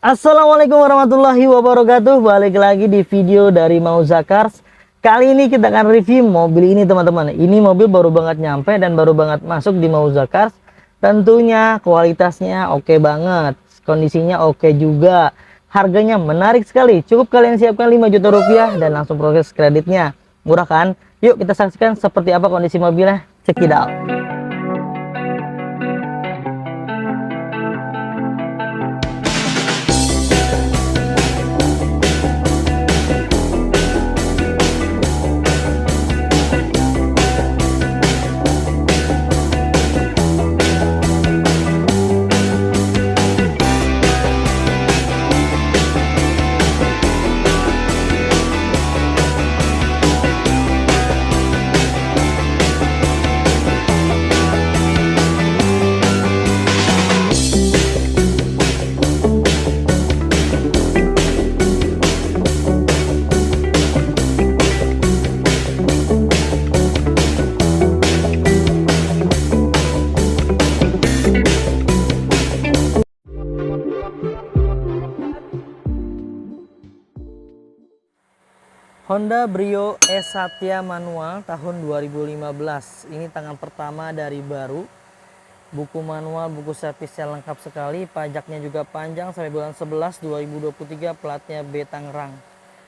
Assalamualaikum warahmatullahi wabarakatuh. Balik lagi di video dari Mauza Cars. Kali ini kita akan review mobil ini teman-teman. Ini mobil baru banget nyampe dan baru banget masuk di Mauza Cars. Tentunya kualitasnya oke banget, kondisinya oke juga, harganya menarik sekali. Cukup kalian siapkan 5 juta rupiah dan langsung proses kreditnya. Murah kan? Yuk kita saksikan seperti apa kondisi mobilnya. Check it out. Honda Brio S Satya manual tahun 2015. Ini tangan pertama dari baru. Buku manual, buku servisnya lengkap sekali. Pajaknya juga panjang sampai bulan 11 2023, platnya B Tangerang.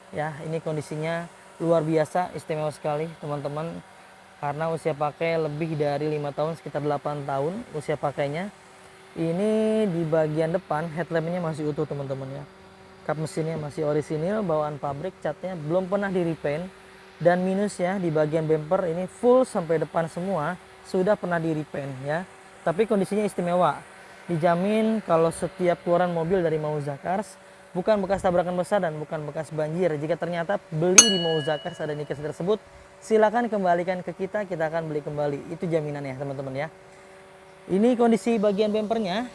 Ya, ini kondisinya luar biasa, istimewa sekali teman-teman. Karena usia pakai lebih dari 5 tahun, sekitar 8 tahun usia pakainya. Ini di bagian depan headlampnya masih utuh teman-teman ya. Kap mesinnya masih orisinil, bawaan pabrik, catnya belum pernah di repaint. Dan minusnya di bagian bumper ini full sampai depan semua sudah pernah di repaint ya. Tapi kondisinya istimewa. Dijamin kalau setiap keluaran mobil dari Mauza Cars bukan bekas tabrakan besar dan bukan bekas banjir. Jika ternyata beli di Mauza Cars ada indikasi tersebut, silakan kembalikan ke kita akan beli kembali. Itu jaminannya teman-teman ya. Ini kondisi bagian bumpernya,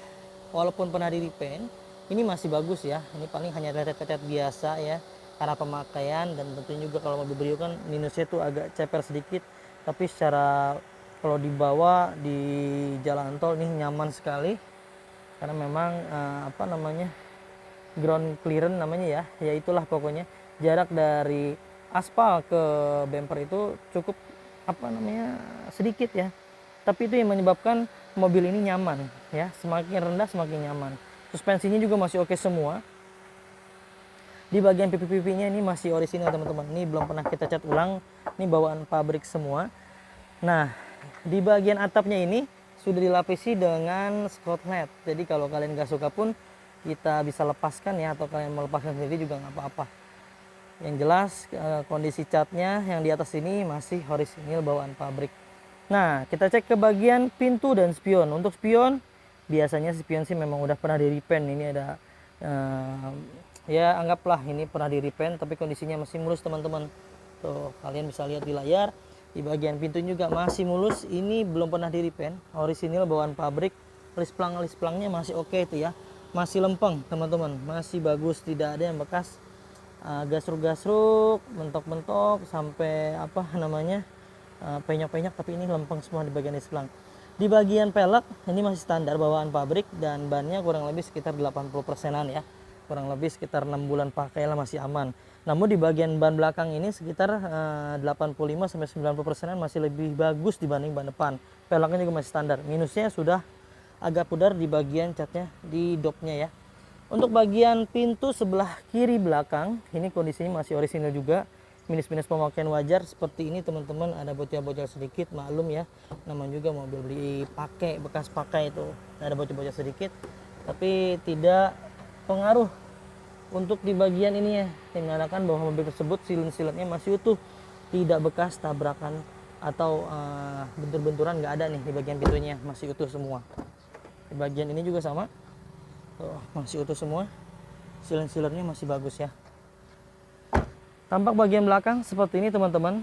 walaupun pernah di repaint, ini masih bagus ya. Ini paling hanya lecet-lecet biasa ya, karena pemakaian. Dan tentunya juga kalau mobil Brio kan minusnya tuh agak ceper sedikit, tapi secara kalau dibawa di jalan tol ini nyaman sekali, karena memang apa namanya, ground clearance namanya ya itulah pokoknya, jarak dari aspal ke bumper itu cukup apa namanya sedikit ya, tapi itu yang menyebabkan mobil ini nyaman ya, semakin rendah semakin nyaman. Suspensinya juga masih oke semua. Di bagian pipi-pipinya ini masih orisinal teman-teman. Ini belum pernah kita cat ulang. Ini bawaan pabrik semua. Nah, di bagian atapnya ini sudah dilapisi dengan Scotland. Jadi kalau kalian gak suka pun kita bisa lepaskan ya, atau kalian melepaskan sendiri juga nggak apa-apa. Yang jelas kondisi catnya yang di atas ini masih orisinil bawaan pabrik. Nah, kita cek ke bagian pintu dan spion. Untuk spion biasanya spion sih memang udah pernah di repaint. Ini ada ya anggaplah ini pernah di repaint, tapi kondisinya masih mulus teman-teman. Tuh kalian bisa lihat di layar, di bagian pintu juga masih mulus. Ini belum pernah di repaint, orisinil bawaan pabrik. List-plangnya masih oke itu ya, masih lempeng teman-teman, masih bagus, tidak ada yang bekas gasruk-gasruk, mentok-mentok sampai apa namanya penyok-penyok, tapi ini lempeng semua di bagian list plang. Di bagian pelek ini masih standar bawaan pabrik dan bannya kurang lebih sekitar 80%-an ya. Kurang lebih sekitar 6 bulan pakai lah masih aman. Namun di bagian ban belakang ini sekitar 85-90%-an masih lebih bagus dibanding ban depan. Peleknya juga masih standar. Minusnya sudah agak pudar di bagian catnya di dopnya ya. Untuk bagian pintu sebelah kiri belakang ini kondisinya masih orisinal juga. Minus-minus pemakaian wajar seperti ini teman-teman, ada bocor-bocor sedikit, maklum ya, namanya juga mobil beli pakai, bekas pakai itu ada bocor-bocor sedikit, tapi tidak pengaruh untuk di bagian ini ya, yang menandakan bahwa mobil tersebut silen-silennya masih utuh, tidak bekas tabrakan atau bentur-benturan, nggak ada nih di bagian pintunya, masih utuh semua. Di bagian ini juga sama, tuh, masih utuh semua, silen-silennya masih bagus ya. Tampak bagian belakang seperti ini teman-teman.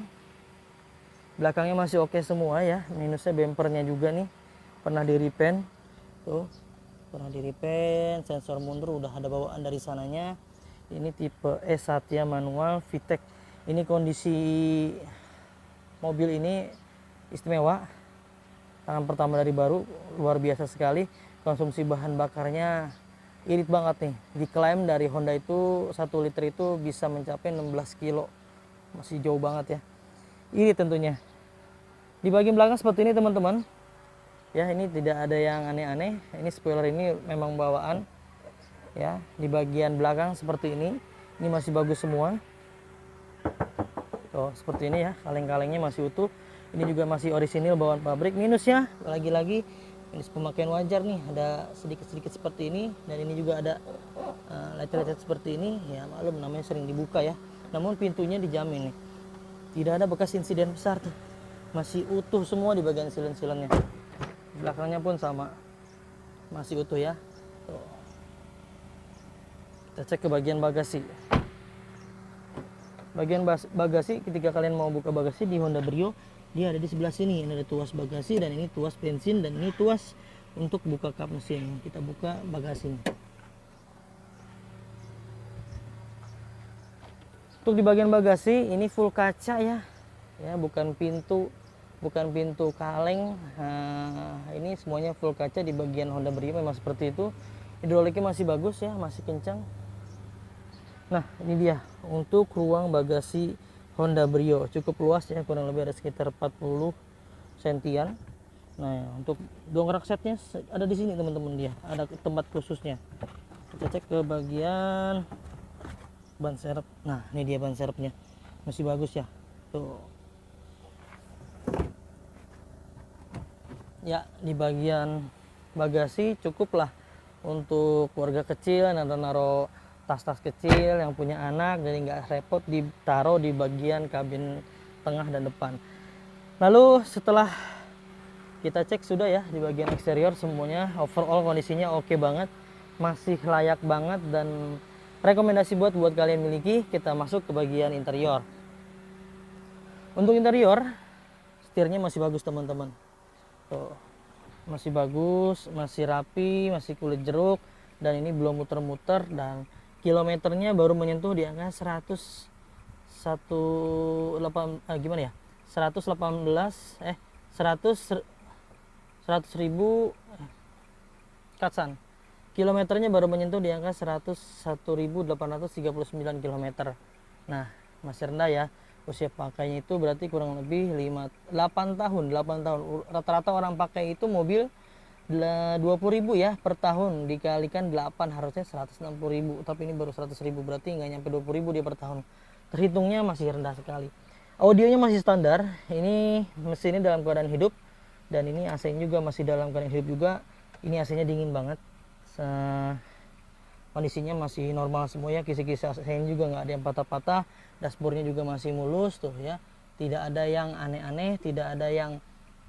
Belakangnya masih oke semua ya. Minusnya bumpernya juga nih pernah di repaint. Tuh, pernah di repaint. Sensor mundur udah ada bawaan dari sananya. Ini tipe S Satya manual VTEC. Ini kondisi mobil ini istimewa. Tangan pertama dari baru, luar biasa sekali. Konsumsi bahan bakarnya irit banget nih. Diklaim dari Honda itu 1 liter itu bisa mencapai 16 kilo. Masih jauh banget ya. Irit tentunya. Di bagian belakang seperti ini teman-teman. Ya, ini tidak ada yang aneh-aneh. Ini spoiler ini memang bawaan. Ya, di bagian belakang seperti ini. Ini masih bagus semua. Tuh, seperti ini ya. Kaleng-kalengnya masih utuh. Ini juga masih orisinil bawaan pabrik. Minusnya lagi-lagi minus pemakaian wajar nih, ada sedikit-sedikit seperti ini, dan ini juga ada lecet-lecet seperti ini ya, maklum namanya sering dibuka ya. Namun pintunya dijamin nih, tidak ada bekas insiden besar tuh, masih utuh semua di bagian silen-silennya. Belakangnya pun sama, masih utuh ya. Tuh. Kita cek ke bagian bagasi. Bagian bagasi, ketika kalian mau buka bagasi di Honda Brio, dia ada di sebelah sini. Ini ada tuas bagasi, dan ini tuas bensin, dan ini tuas untuk buka kap mesin. Kita buka bagasi. Untuk di bagian bagasi ini full kaca ya, bukan pintu kaleng. Nah, ini semuanya full kaca di bagian Honda Brio, memang seperti itu. Hidroliknya masih bagus ya, masih kencang. Nah, ini dia untuk ruang bagasi Honda Brio, cukup luas ya, kurang lebih ada sekitar 40 sentian. Nah, untuk dongkrak setnya ada di sini teman-teman, dia ada tempat khususnya. Kita cek ke bagian ban serep. Nah, ini dia ban serepnya, masih bagus ya. Tuh. Ya, di bagian bagasi cukup lah untuk keluarga kecil, naruh tas-tas kecil yang punya anak, jadi nggak repot ditaruh di bagian kabin tengah dan depan. Lalu setelah kita cek sudah ya di bagian eksterior, semuanya overall kondisinya oke banget, masih layak banget, dan rekomendasi buat kalian miliki. Kita masuk ke bagian interior. Untuk interior, setirnya masih bagus teman-teman. Tuh, masih bagus, masih rapi, masih kulit jeruk, dan ini belum muter-muter, dan kilometernya baru menyentuh di angka 118 ribu katsan. Kilometernya baru menyentuh di angka 101.839 km. Nah, masih rendah ya. Usia pakainya itu berarti kurang lebih 8 tahun. Rata-rata orang pakai itu mobil 20.000 ya per tahun, dikalikan 8 harusnya 160.000, tapi ini baru 100.000, berarti nggak nyampe 20.000 dia per tahun. Terhitungnya masih rendah sekali. Audionya masih standar. Ini mesinnya dalam keadaan hidup, dan ini AC-nya juga masih dalam keadaan hidup juga. Ini AC-nya dingin banget. Kondisinya masih normal semua ya. Kisi-kisi AC-nya juga nggak ada yang patah-patah. Dashboardnya juga masih mulus tuh ya. Tidak ada yang aneh-aneh, tidak ada yang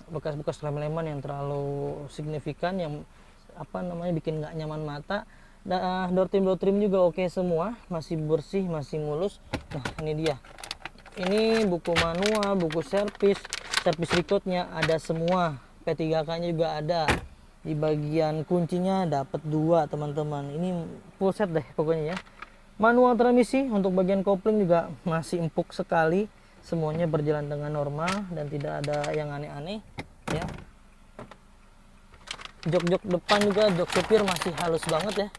bekas-bekas lem-leman yang terlalu signifikan yang bikin nggak nyaman mata. Door trim juga oke semua, masih bersih, masih mulus. Nah, ini dia, ini buku manual, buku servis recordnya ada semua, P3K nya juga ada. Di bagian kuncinya dapat 2 teman-teman, ini full set deh pokoknya ya. Manual transmisi, untuk bagian kopling juga masih empuk sekali. Semuanya berjalan dengan normal dan tidak ada yang aneh-aneh ya. Jok-jok depan juga, jok supir masih halus banget ya,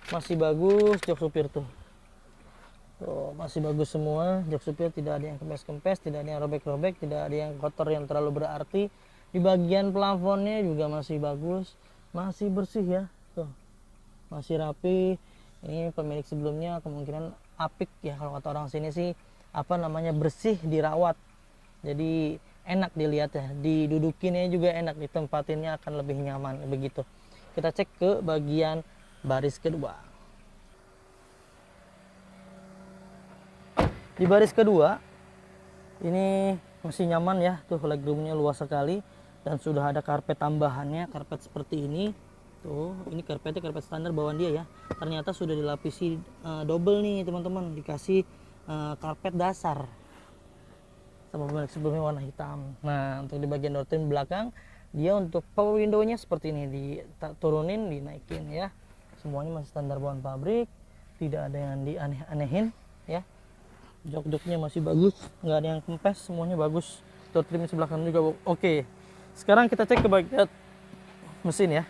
masih bagus jok supir tuh. Tuh, masih bagus semua jok supir, tidak ada yang kempes-kempes, tidak ada yang robek-robek, tidak ada yang kotor yang terlalu berarti. Di bagian plafonnya juga masih bagus, masih bersih ya, tuh masih rapi. Ini pemilik sebelumnya kemungkinan apik ya, kalau kata orang sini sih bersih, dirawat, jadi enak dilihat ya, didudukinnya juga enak, ditempatinnya akan lebih nyaman begitu. Kita cek ke bagian baris kedua. Di baris kedua ini masih nyaman ya, tuh legroomnya luas sekali, dan sudah ada karpet tambahannya, karpet seperti ini. Tuh, ini karpetnya karpet standar bawaan dia ya. Ternyata sudah dilapisi double nih teman-teman, dikasih karpet dasar sama pemilik sebelumnya warna hitam. Nah, untuk di bagian door trim belakang, dia untuk power window-nya seperti ini, diturunin, dinaikin ya. Semuanya masih standar bawaan pabrik, tidak ada yang dianeh-anehin ya. Jok-joknya masih bagus, nggak ada yang kempes, semuanya bagus. Door trim sebelah kanan juga oke. Sekarang kita cek ke bagian mesin ya.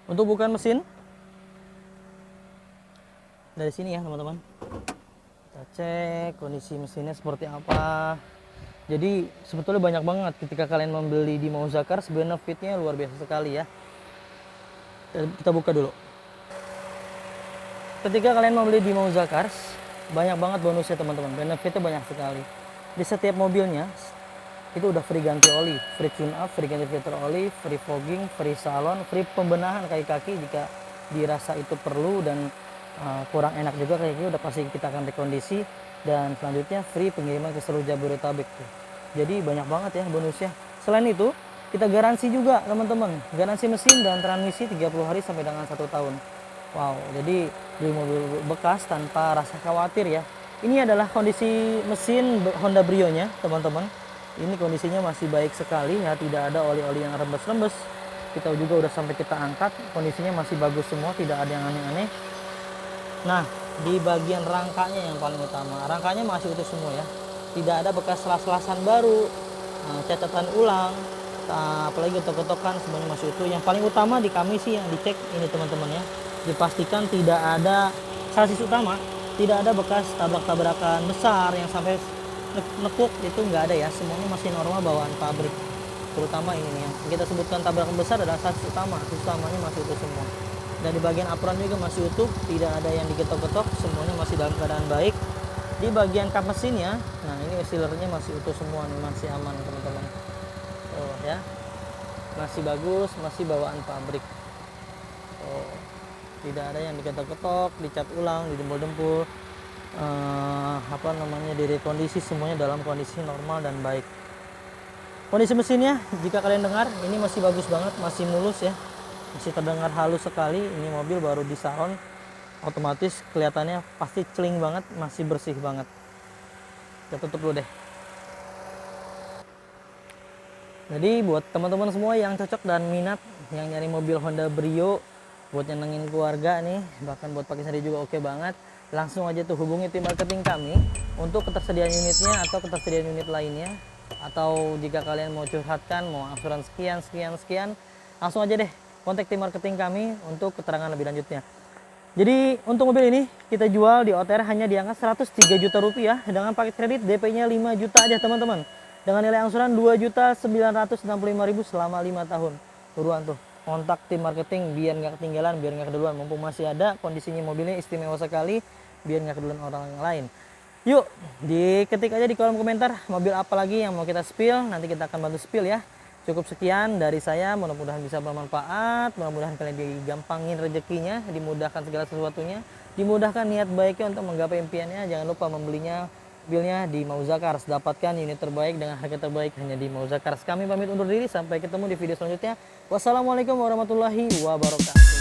Untuk bukaan mesin, dari sini ya teman-teman. Kita cek kondisi mesinnya seperti apa. Jadi sebetulnya banyak banget ketika kalian membeli di Mauza Cars, benefitnya luar biasa sekali ya. Kita buka dulu. Ketika kalian membeli di Mauza Cars, banyak banget bonusnya teman-teman. Benefitnya banyak sekali. Di setiap mobilnya itu udah free ganti oli, free tune up, free ganti filter oli, free fogging, free salon, free pembenahan kaki-kaki jika dirasa itu perlu dan kurang enak juga kaki-kaki udah pasti kita akan rekondisi. Dan selanjutnya free pengiriman ke seluruh Jabodetabek tuh. Jadi banyak banget ya bonusnya. Selain itu kita garansi juga teman-teman, garansi mesin dan transmisi 30 hari sampai dengan 1 tahun. Wow, jadi beli mobil bekas tanpa rasa khawatir ya. Ini adalah kondisi mesin Honda Brio nya teman-teman. Ini kondisinya masih baik sekali ya, tidak ada oli-oli yang rembes-rembes. Kita juga udah sampai kita angkat, kondisinya masih bagus semua, tidak ada yang aneh-aneh. Nah, di bagian rangkanya yang paling utama, rangkanya masih utuh semua ya, tidak ada bekas selas-selasan baru, catatan ulang, apalagi getok-getokan, semuanya masih utuh. Yang paling utama di kami sih yang dicek ini teman-teman ya, dipastikan tidak ada sasis utama, tidak ada bekas tabrak-tabrakan besar yang sampai nekuk, itu nggak ada ya, semuanya masih normal bawaan pabrik. Terutama ini nih yang kita sebutkan tabrakan besar adalah sasis utama, sasis utamanya masih utuh semua. Dan di bagian apron juga masih utuh, tidak ada yang digetok-getok, semuanya masih dalam keadaan baik. Di bagian kap mesinnya, nah ini sealernya masih utuh semua nih, masih aman teman-teman. Oh ya, masih bagus, masih bawaan pabrik. Oh, tidak ada yang digetok-getok, dicat ulang, didempul-dempul, direkondisi, semuanya dalam kondisi normal dan baik. Kondisi mesinnya, jika kalian dengar, ini masih bagus banget, masih mulus ya. Masih terdengar halus sekali. Ini mobil baru di salon, otomatis kelihatannya pasti celing banget, masih bersih banget. Kita tutup dulu deh. Jadi buat teman-teman semua yang cocok dan minat, yang nyari mobil Honda Brio buat nyenengin keluarga nih, bahkan buat pakai sendiri juga oke banget, langsung aja tuh hubungi tim marketing kami untuk ketersediaan unitnya atau ketersediaan unit lainnya. Atau jika kalian mau curhatkan, mau asuransi sekian, langsung aja deh kontak tim marketing kami untuk keterangan lebih lanjutnya. Jadi untuk mobil ini kita jual di OTR hanya di angka 103 juta rupiah dengan paket kredit DP-nya 5 juta aja teman-teman. Dengan nilai angsuran 2.965.000 selama 5 tahun. Buruan tuh kontak tim marketing biar nggak ketinggalan, biar nggak keduluan. Mumpung masih ada, kondisinya mobilnya istimewa sekali, biar nggak keduluan orang yang lain. Yuk, diketik aja di kolom komentar mobil apa lagi yang mau kita spill, nanti kita akan bantu spill ya. Cukup sekian dari saya, mudah-mudahan bisa bermanfaat, mudah-mudahan kalian digampangin rezekinya, dimudahkan segala sesuatunya, dimudahkan niat baiknya untuk menggapai impiannya. Jangan lupa membelinya mobilnya di Mauza Cars, dapatkan unit terbaik dengan harga terbaik hanya di Mauza Cars. Kami pamit undur diri, sampai ketemu di video selanjutnya. Wassalamualaikum warahmatullahi wabarakatuh.